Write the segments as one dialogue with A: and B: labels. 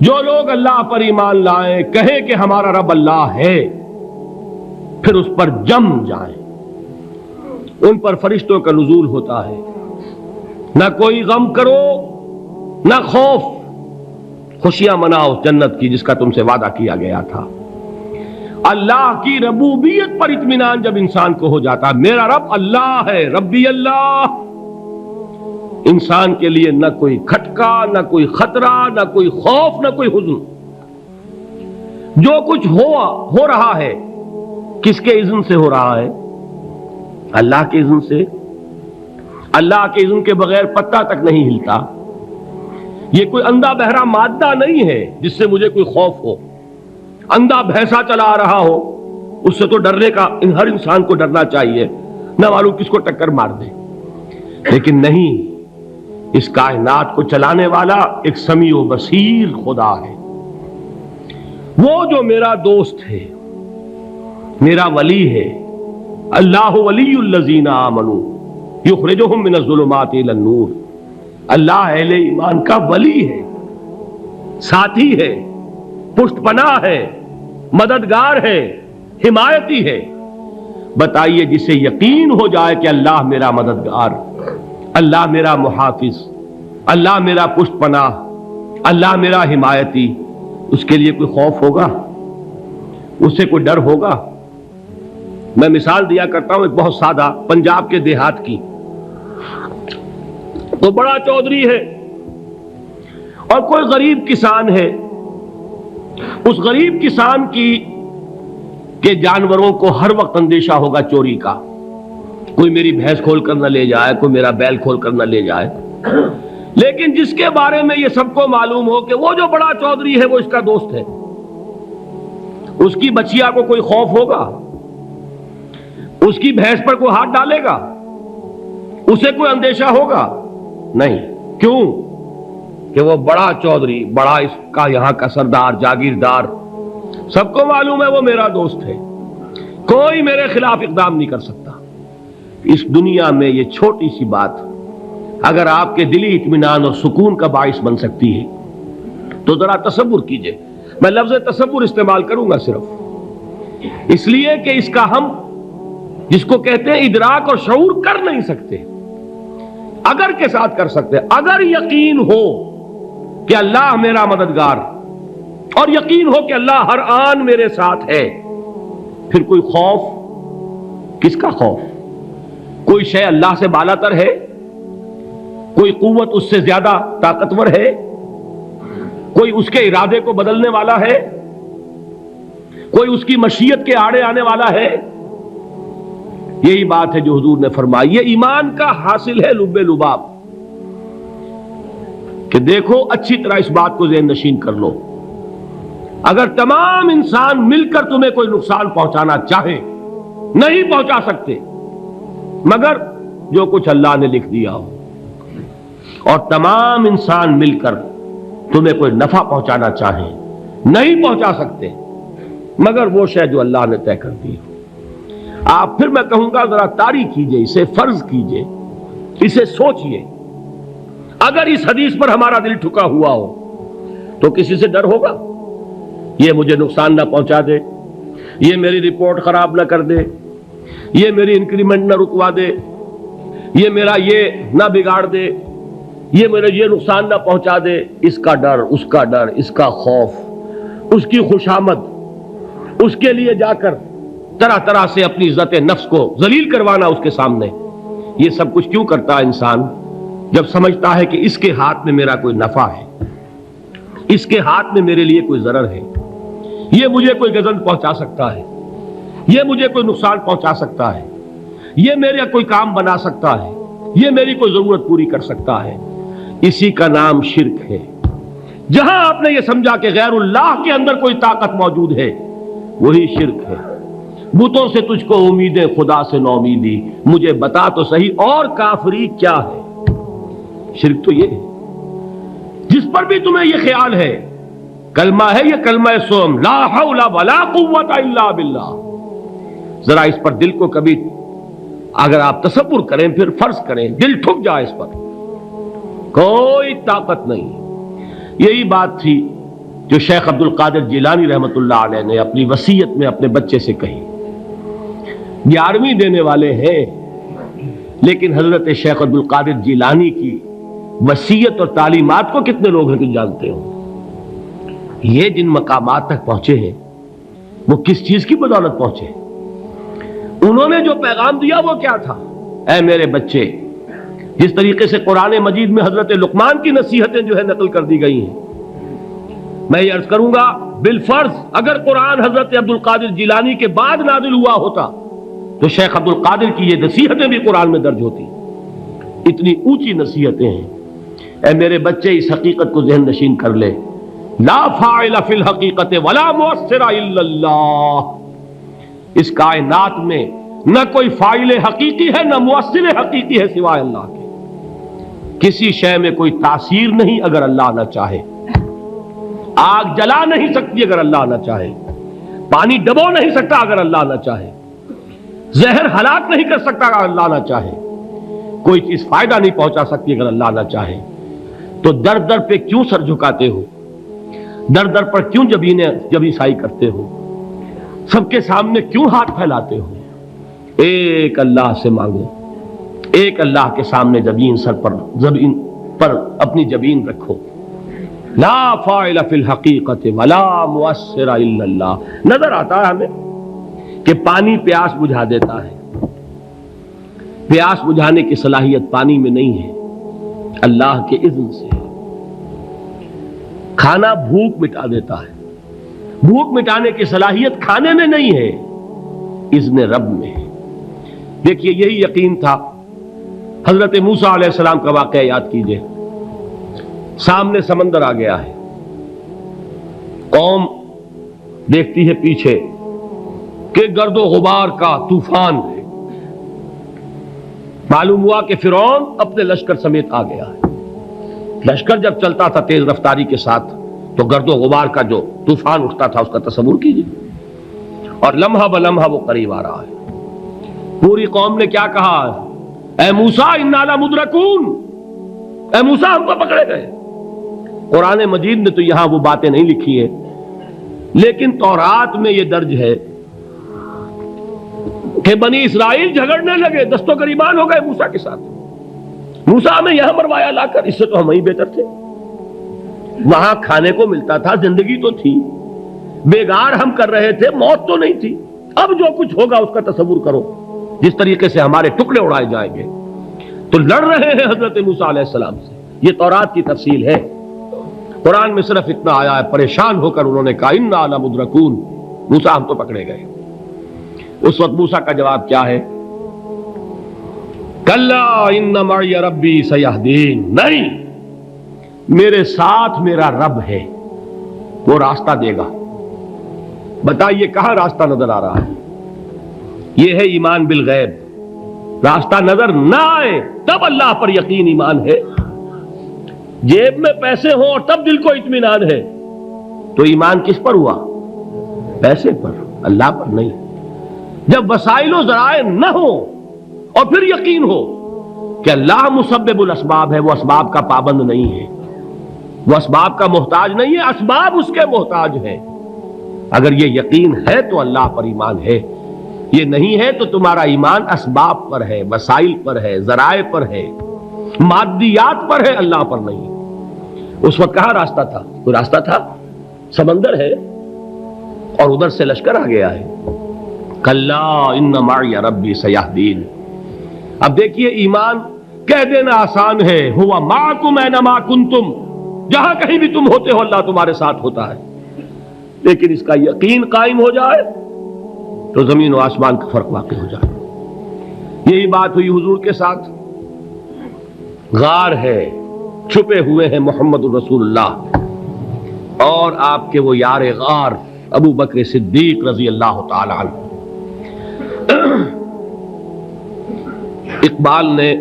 A: جو لوگ اللہ پر ایمان لائیں، کہیں کہ ہمارا رب اللہ ہے، پھر اس پر جم جائیں، ان پر فرشتوں کا نزول ہوتا ہے۔ نہ کوئی غم کرو نہ خوف، خوشیاں مناؤ جنت کی جس کا تم سے وعدہ کیا گیا تھا۔ اللہ کی ربوبیت پر اطمینان جب انسان کو ہو جاتا، میرا رب اللہ ہے، ربی اللہ، انسان کے لیے نہ کوئی کھٹکا، نہ کوئی خطرہ، نہ کوئی خوف، نہ کوئی حزن۔ جو کچھ ہو رہا ہے کس کے اذن سے ہو رہا ہے؟ اللہ کے اذن سے۔ اللہ کے اذن کے بغیر پتہ تک نہیں ہلتا۔ یہ کوئی اندھا بہرا مادہ نہیں ہے جس سے مجھے کوئی خوف ہو۔ اندھا بھینسا چلا آ رہا ہو، اس سے تو ڈرنے کا ہر انسان کو ڈرنا چاہیے، نہ معلوم کس کو ٹکر مار دے۔ لیکن نہیں، اس کائنات کو چلانے والا ایک سمیع و بصیر خدا ہے، وہ جو میرا دوست ہے، میرا ولی ہے۔ اللہ ولی الذین آمنوا یخرجہم من الظلمات الی النور۔ اللہ اہل ایمان کا ولی ہے، ساتھی ہے، پشت پناہ ہے، مددگار ہے، حمایتی ہے۔ بتائیے جسے یقین ہو جائے کہ اللہ میرا مددگار، اللہ میرا محافظ، اللہ میرا پشت پناہ، اللہ میرا حمایتی، اس کے لیے کوئی خوف ہوگا؟ اس سے کوئی ڈر ہوگا؟ میں مثال دیا کرتا ہوں ایک بہت سادہ، پنجاب کے دیہات کی۔ تو بڑا چودھری ہے اور کوئی غریب کسان ہے۔ اس غریب کسان کے جانوروں کو ہر وقت اندیشہ ہوگا چوری کا، کوئی میری بھینس کھول کر نہ لے جائے، کوئی میرا بیل کھول کر نہ لے جائے۔ لیکن جس کے بارے میں یہ سب کو معلوم ہو کہ وہ جو بڑا چودھری ہے وہ اس کا دوست ہے، اس کی بچیا کو کوئی خوف ہوگا؟ اس کی بھینس پر کوئی ہاتھ ڈالے گا؟ اسے کوئی اندیشہ ہوگا؟ نہیں۔ کیوں؟ کہ وہ بڑا چودھری، بڑا اس کا یہاں کا سردار، جاگیردار، سب کو معلوم ہے وہ میرا دوست ہے، کوئی میرے خلاف اقدام نہیں کر سکتا۔ اس دنیا میں یہ چھوٹی سی بات اگر آپ کے دلی اطمینان اور سکون کا باعث بن سکتی ہے تو ذرا تصور کیجئے۔ میں لفظ تصور استعمال کروں گا صرف اس لیے کہ اس کا ہم جس کو کہتے ہیں ادراک اور شعور کر نہیں سکتے، اگر کے ساتھ کر سکتے۔ اگر یقین ہو کہ اللہ میرا مددگار اور یقین ہو کہ اللہ ہر آن میرے ساتھ ہے، پھر کوئی خوف، کس کا خوف؟ کوئی شے اللہ سے بالاتر ہے؟ کوئی قوت اس سے زیادہ طاقتور ہے؟ کوئی اس کے ارادے کو بدلنے والا ہے؟ کوئی اس کی مشیت کے آڑے آنے والا ہے؟ یہی بات ہے جو حضور نے فرمائی۔ یہ ایمان کا حاصل ہے لب لباب، کہ دیکھو اچھی طرح اس بات کو ذہن نشین کر لو، اگر تمام انسان مل کر تمہیں کوئی نقصان پہنچانا چاہے نہیں پہنچا سکتے، مگر جو کچھ اللہ نے لکھ دیا ہو، اور تمام انسان مل کر تمہیں کوئی نفع پہنچانا چاہیں نہیں پہنچا سکتے، مگر وہ شے جو اللہ نے طے کر دی ہو۔ آپ پھر میں کہوں گا ذرا طاری کیجئے، اسے فرض کیجئے، اسے سوچئے۔ اگر اس حدیث پر ہمارا دل ٹھکا ہوا ہو تو کسی سے ڈر ہوگا؟ یہ مجھے نقصان نہ پہنچا دے، یہ میری رپورٹ خراب نہ کر دے، یہ میری انکریمنٹ نہ رکوا دے، یہ میرا یہ نہ بگاڑ دے، یہ میرا یہ نقصان نہ پہنچا دے۔ اس کا ڈر، اس کا ڈر، اس کا خوف، اس کی خوشامد، اس کے لیے جا کر طرح طرح سے اپنی عزت نفس کو ذلیل کروانا اس کے سامنے، یہ سب کچھ کیوں کرتا ہے انسان؟ جب سمجھتا ہے کہ اس کے ہاتھ میں میرا کوئی نفع ہے، اس کے ہاتھ میں میرے لیے کوئی ضرر ہے، یہ مجھے کوئی گزن پہنچا سکتا ہے، یہ مجھے کوئی نقصان پہنچا سکتا ہے، یہ میرا کوئی کام بنا سکتا ہے، یہ میری کوئی ضرورت پوری کر سکتا ہے، اسی کا نام شرک ہے۔ جہاں آپ نے یہ سمجھا کہ غیر اللہ کے اندر کوئی طاقت موجود ہے، وہی شرک ہے۔ بتوں سے تجھ کو امیدیں، خدا سے نومیدی، مجھے بتا تو صحیح اور کافری کیا ہے؟ شرک تو یہ ہے۔ جس پر بھی تمہیں یہ خیال ہے، کلمہ ہے یہ کلمہ سوم، لا حول ولا قوت الا باللہ، ذرا اس پر دل کو کبھی اگر آپ تصور کریں، پھر فرض کریں، دل ٹھک جائے اس پر، کوئی طاقت نہیں۔ یہی بات تھی جو شیخ عبد القادر جیلانی رحمۃ اللہ علیہ نے اپنی وصیت میں اپنے بچے سے کہی. 11ویں دینے والے ہیں، لیکن حضرت شیخ عبد القادر جیلانی کی وصیت اور تعلیمات کو کتنے لوگ ہیں کہ جانتے ہو؟ یہ جن مقامات تک پہنچے ہیں وہ کس چیز کی بدولت پہنچے؟ انہوں نے جو پیغام دیا وہ کیا تھا؟ اے میرے بچے، جس طریقے سے قرآن مجید میں حضرت لقمان کی نصیحتیں جو ہے نقل کر دی گئی ہیں، میں یہ عرض کروں گا بالفرض اگر قرآن حضرت عبد القادر جیلانی کے بعد نازل ہوا ہوتا تو شیخ عبد القادر کی یہ نصیحتیں بھی قرآن میں درج ہوتی. اتنی اونچی نصیحتیں ہیں. اے میرے بچے، اس حقیقت کو ذہن نشین کر لے، لا فاعل فی الحقیقت ولا مؤثر الا اللہ. اس کائنات میں نہ کوئی فاعل حقیقی ہے نہ مؤثر حقیقی ہے سوائے اللہ کے. کسی شے میں کوئی تاثیر نہیں اگر اللہ نہ چاہے. آگ جلا نہیں سکتی اگر اللہ نہ چاہے. پانی ڈبو نہیں سکتا اگر اللہ نہ چاہے. زہر ہلاک نہیں کر سکتا اگر اللہ نہ چاہے. کوئی چیز فائدہ نہیں پہنچا سکتی اگر اللہ نہ چاہے. تو در در پہ کیوں سر جھکاتے ہو؟ در در پر کیوں جبیں سائی کرتے ہو؟ سب کے سامنے کیوں ہاتھ پھیلاتے ہو؟ ایک اللہ سے مانگو. ایک اللہ کے سامنے زمین پر اپنی جبین رکھو. لا فاعل فی الحقیقت ولا مؤثر الا اللہ. نظر آتا ہے ہمیں کہ پانی پیاس بجھا دیتا ہے. پیاس بجھانے کی صلاحیت پانی میں نہیں ہے، اللہ کے اذن سے. کھانا بھوک مٹا دیتا ہے. بھوک مٹانے کی صلاحیت کھانے میں نہیں ہے، اذن رب میں ہے. دیکھیے یہی یقین تھا. حضرت موسیٰ علیہ السلام کا واقعہ یاد کیجئے. سامنے سمندر آ گیا ہے، قوم دیکھتی ہے پیچھے کہ گرد و غبار کا طوفان ہے. معلوم ہوا کہ فرعون اپنے لشکر سمیت آ گیا ہے. لشکر جب چلتا تھا تیز رفتاری کے ساتھ تو گرد و غبار کا جو طوفان اٹھتا تھا اس کا تصور کیجیے. اور لمحہ بلمحہ وہ قریب آ رہا ہے. پوری قوم نے کیا کہا؟ اے موسیٰ انا لمدرکون، اے موسیٰ ہم کو پکڑے گئے. قرآن مجید نے تو یہاں وہ باتیں نہیں لکھی ہیں، لیکن تورات میں یہ درج ہے کہ بنی اسرائیل جھگڑنے لگے، دست و گریبان ہو گئے موسیٰ کے ساتھ. موسیٰ ہمیں یہاں مروایا لا کر، اس سے تو ہم ہی بہتر تھے. وہاں کھانے کو ملتا تھا، زندگی تو تھی، بیگار ہم کر رہے تھے، موت تو نہیں تھی. اب جو کچھ ہوگا اس کا تصور کرو، جس طریقے سے ہمارے ٹکڑے اڑائے جائیں گے. تو لڑ رہے ہیں حضرت موسیٰ علیہ السلام سے. یہ تورات کی تفصیل ہے. قرآن میں صرف اتنا آیا ہے، پریشان ہو کر انہوں نے کہا انا لمدرکون، موسیٰ ہم تو پکڑے گئے. اس وقت موسیٰ کا جواب کیا ہے؟ کلا ان معی ربی سیہدین. نہیں، میرے ساتھ میرا رب ہے، وہ راستہ دے گا. بتائیے کہاں راستہ نظر آ رہا ہے؟ یہ ہے ایمان بالغیب. راستہ نظر نہ آئے تب اللہ پر یقین ایمان ہے. جیب میں پیسے ہوں اور تب دل کو اطمینان ہے تو ایمان کس پر ہوا؟ پیسے پر، اللہ پر نہیں. جب وسائل و ذرائع نہ ہو اور پھر یقین ہو کہ اللہ مسبب الاسباب ہے، وہ اسباب کا پابند نہیں ہے، وہ اسباب کا محتاج نہیں ہے، اسباب اس کے محتاج ہیں. اگر یہ یقین ہے تو اللہ پر ایمان ہے. یہ نہیں ہے تو تمہارا ایمان اسباب پر ہے، وسائل پر ہے، ذرائع پر ہے، مادیات پر ہے، اللہ پر نہیں. اس وقت کہاں راستہ تھا؟ کوئی راستہ تھا؟ سمندر ہے اور ادھر سے لشکر آ گیا ہے. کلا ان معی ربی سیہدین. اب دیکھیے ایمان کہہ دینا آسان ہے، ہوا معکم اینما کنتم، جہاں کہیں بھی تم ہوتے ہو اللہ تمہارے ساتھ ہوتا ہے. لیکن اس کا یقین قائم ہو جائے تو زمین و آسمان کا فرق واقع ہو جائے. یہی بات ہوئی حضور کے ساتھ. غار ہے، چھپے ہوئے ہیں محمد الرسول اللہ اور آپ کے وہ یار غار ابو بکر صدیق رضی اللہ تعالی عنہ. اقبال نے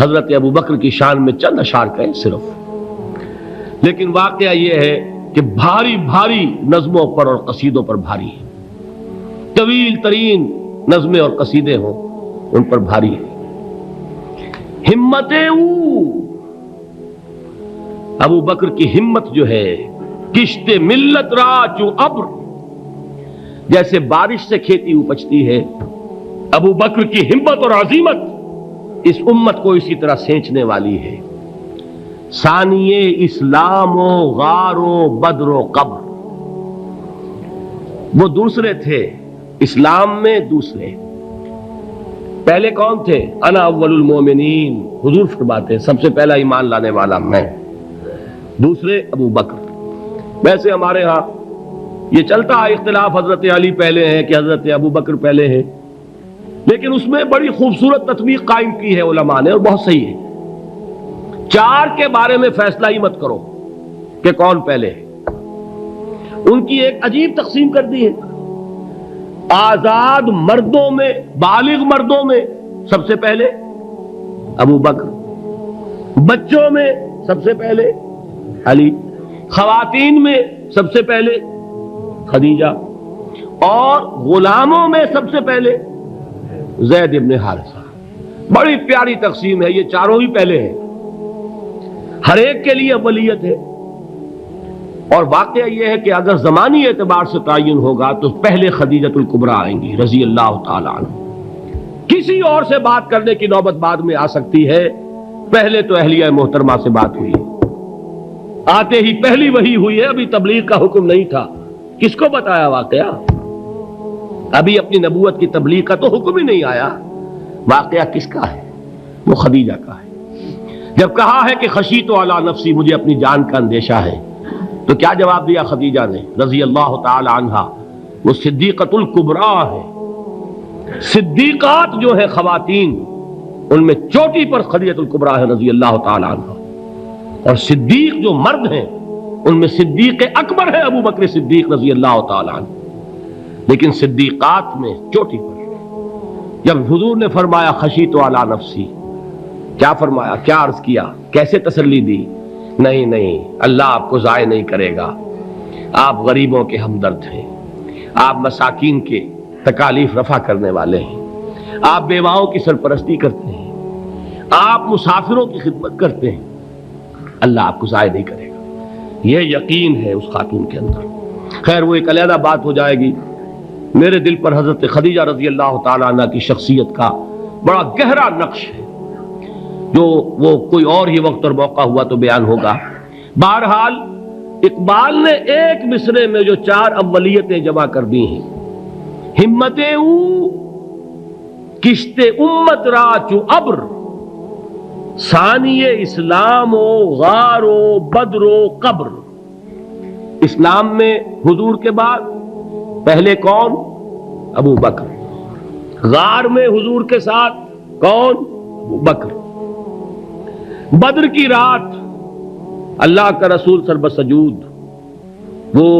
A: حضرت ابو بکر کی شان میں چند اشعار کہے صرف، لیکن واقعہ یہ ہے کہ بھاری بھاری نظموں پر اور قصیدوں پر بھاری ہے. طویل ترین نظمیں اور قصیدے ہوں ان پر بھاری ہے. ہمتیں ابو بکر کی ہمت جو ہے کشت ملت را چو ابر، جیسے بارش سے کھیتی اپجتی ہے، ابو بکر کی ہمت اور عزیمت اس امت کو اسی طرح سینچنے والی ہے۔ ثانیے اسلام و غار و بدر و قبر، وہ دوسرے تھے اسلام میں، دوسرے پہلے کون تھے؟ انا اول المومنین، حضور فرماتے ہیں سب سے پہلا ایمان لانے والا میں، دوسرے ابو بکر۔ ویسے ہمارے ہاں یہ چلتا ہے اختلاف، حضرت علی پہلے ہیں کہ حضرت ابو بکر پہلے ہیں، لیکن اس میں بڑی خوبصورت تطبیق قائم کی ہے علماء نے، اور بہت صحیح ہے۔ چار کے بارے میں فیصلہ ہی مت کرو کہ کون پہلے ہے، ان کی ایک عجیب تقسیم کر دی ہے۔ آزاد مردوں میں، بالغ مردوں میں سب سے پہلے ابو بکر، بچوں میں سب سے پہلے علی، خواتین میں سب سے پہلے خدیجہ، اور غلاموں میں سب سے پہلے زید ابن حارثہ۔ بڑی پیاری تقسیم ہے، یہ چاروں ہی پہلے ہیں، ہر ایک کے لیے اولیت ہے۔ اور واقعہ یہ ہے کہ اگر زمانی اعتبار سے تعین ہوگا تو پہلے خدیجۃ الکبریٰ آئیں گی رضی اللہ تعالی عنہ، کسی اور سے بات کرنے کی نوبت بعد میں آ سکتی ہے، پہلے تو اہلیہ محترمہ سے بات ہوئی ہے، آتے ہی پہلی وحی ہوئی ہے، ابھی تبلیغ کا حکم نہیں تھا۔ کس کو بتایا واقعہ؟ ابھی اپنی نبوت کی تبلیغ کا تو حکم ہی نہیں آیا، واقعہ کس کا ہے؟ وہ خدیجہ کا ہے۔ جب کہا ہے کہ خشیت علی نفسی، مجھے اپنی جان کا اندیشہ ہے، تو کیا جواب دیا خدیجہ نے رضی اللہ تعالی عنہا؟ وہ صدیقۃ الکبریٰ ہے، صدیقات جو ہے خواتین ان میں چوٹی پر خدیجۃ الکبریٰ ہے رضی اللہ تعالی عنہا، اور صدیق جو مرد ہیں ان میں صدیق اکبر ہے ابو بکر صدیق رضی اللہ تعالی عنہ، لیکن صدیقات میں چوٹی پر۔ جب حضور نے فرمایا خشیت علی نفسی، کیا فرمایا؟ کیا عرض کیا؟ کیسے تسلی دی؟ نہیں نہیں، اللہ آپ کو ضائع نہیں کرے گا، آپ غریبوں کے ہمدرد ہیں، آپ مساکین کے تکالیف رفع کرنے والے ہیں، آپ بیواؤں کی سرپرستی کرتے ہیں، آپ مسافروں کی خدمت کرتے ہیں، اللہ آپ کو ضائع نہیں کرے گا۔ یہ یقین ہے اس خاتون کے اندر۔ خیر وہ ایک علیحدہ بات ہو جائے گی۔ میرے دل پر حضرت خدیجہ رضی اللہ تعالی عنہ کی شخصیت کا بڑا گہرا نقش ہے، جو وہ کوئی اور ہی وقت اور موقع ہوا تو بیان ہوگا۔ بہرحال اقبال نے ایک مصرے میں جو چار اولیتیں جمع کر دی ہیں، ہمت او کشت امت را چو ابر، ثانی اسلام و غار و بدر و قبر۔ اسلام میں حضور کے بعد پہلے کون؟ ابو بکر۔ غار میں حضور کے ساتھ کون؟ ابو بکر۔ بدر کی رات اللہ کا رسول سربسجود وہ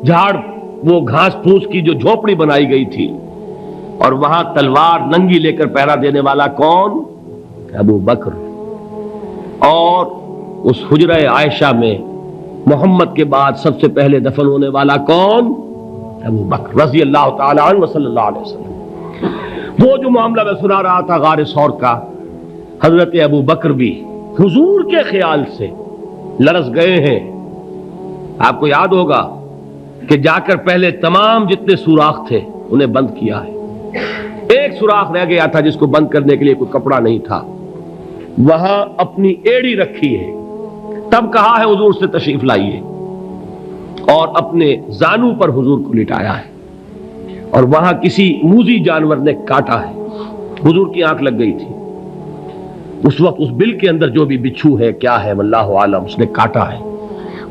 A: جھاڑ، وہ گھاس پھوس کی جو جھوپڑی بنائی گئی تھی، اور وہاں تلوار ننگی لے کر پہرا دینے والا کون؟ ابو بکر۔ اور اس حجرہ عائشہ میں محمد کے بعد سب سے پہلے دفن ہونے والا کون؟ ابو بکر رضی اللہ تعالی عنہ صلی اللہ علیہ وسلم۔ وہ جو معاملہ میں سنا رہا تھا غار ثور کا، حضرت ابو بکر بھی حضور کے خیال سے لرز گئے ہیں۔ آپ کو یاد ہوگا کہ جا کر پہلے تمام جتنے سوراخ تھے انہیں بند کیا ہے، ایک سوراخ رہ گیا تھا جس کو بند کرنے کے لیے کوئی کپڑا نہیں تھا، وہاں اپنی ایڑی رکھی ہے، تب کہا ہے حضور سے تشریف لائیے، اور اپنے زانو پر حضور کو لٹایا ہے، اور وہاں کسی موذی جانور نے کاٹا ہے، حضور کی آنکھ لگ گئی تھی، اس وقت اس بل کے اندر جو بھی بچھو ہے کیا ہے واللہ عالم، اس نے کاٹا ہے،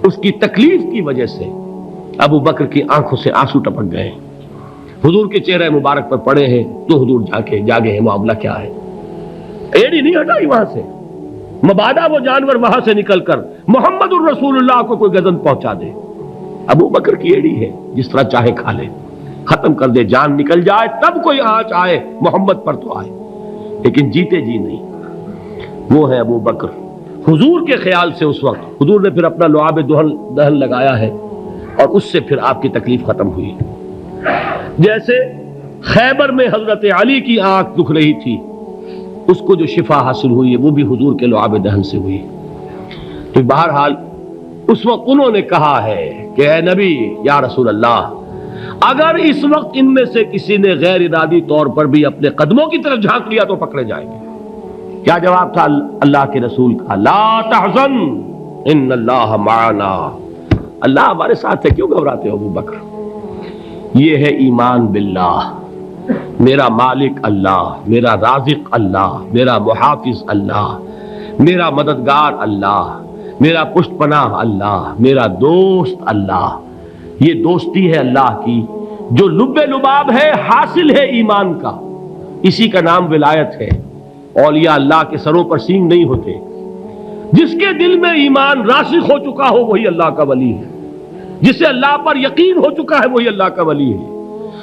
A: اس کی تکلیف کی وجہ سے ابو بکر کی آنکھوں سے آنسو ٹپک گئے، حضور کے چہرے مبارک پر پڑے ہیں، تو حضور جاگے ہیں، معاملہ کیا ہے؟ ایڑی نہیں ہٹائی وہاں سے، مبادا وہ جانور وہاں سے نکل کر محمد الرسول اللہ کو کوئی گزن پہنچا دے، ابو بکر کی ایڑی ہے، جس طرح چاہے کھا لے، ختم کر دے، جان نکل جائے تب کوئی آنچ آئے محمد پر تو آئے، لیکن جیتے جی نہیں۔ وہ ہے ابو بکر حضور کے خیال سے۔ اس وقت حضور نے پھر اپنا لعاب دہن لگایا ہے، اور اس سے پھر آپ کی تکلیف ختم ہوئی۔ جیسے خیبر میں حضرت علی کی آنکھ دکھ رہی تھی، اس کو جو شفا حاصل ہوئی ہے وہ بھی حضور کے لعاب دہن سے ہوئی۔ تو بہرحال اس وقت انہوں نے کہا ہے کہ اے نبی یا رسول اللہ، اگر اس وقت ان میں سے کسی نے غیر ارادی طور پر بھی اپنے قدموں کی طرف جھانک لیا تو پکڑے جائیں گے۔ کیا جواب تھا اللہ کے رسول کا؟ لا تحزن ان اللہ معنا، اللہ ہمارے ساتھ ہے، کیوں گھبراتے ہو ابو بکر؟ یہ ہے ایمان باللہ، میرا مالک اللہ، میرا رازق اللہ، میرا محافظ اللہ، میرا مددگار اللہ، میرا پشت پناہ اللہ، میرا دوست اللہ۔ یہ دوستی ہے اللہ کی جو لب لباب ہے، حاصل ہے ایمان کا، اسی کا نام ولایت ہے۔ اولیاء اللہ کے سروں پر سینگ نہیں ہوتے، جس کے دل میں ایمان راسخ ہو چکا ہو وہی اللہ کا ولی ہے، جسے اللہ پر یقین ہو چکا ہے وہی اللہ کا ولی ہے،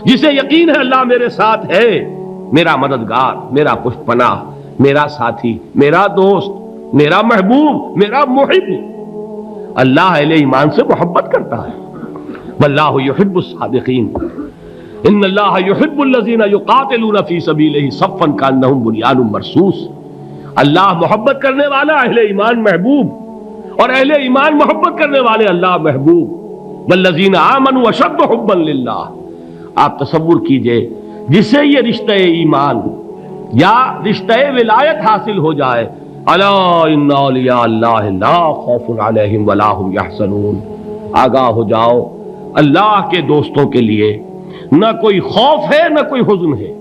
A: جسے یقین ہے اللہ میرے ساتھ ہے، میرا مددگار، میرا پشت پناہ، میرا ساتھی، میرا دوست، میرا محبوب، میرا محب۔ اللہ اہل ایمان سے محبت کرتا ہے، واللہ یحب الصادقین، ان اللہ یحب الذین یقاتلون فی سبیلہ صفا کانہم بنیان مرصوص۔ اللہ محبت کرنے والا، اہل ایمان محبوب، اور اہل ایمان محبت کرنے والے اللہ محبوب۔ والذین آمنوا اشد حبا للہ۔ آپ تصور کیجئے جسے یہ رشتہ ایمان یا رشتہ ولایت حاصل ہو جائے، الا ان اولیاء اللہ لا خوف علیہم ولا هم یحزنون، آگاہ ہو جاؤ، اللہ کے دوستوں کے لیے نہ کوئی خوف ہے نہ کوئی حزن ہے۔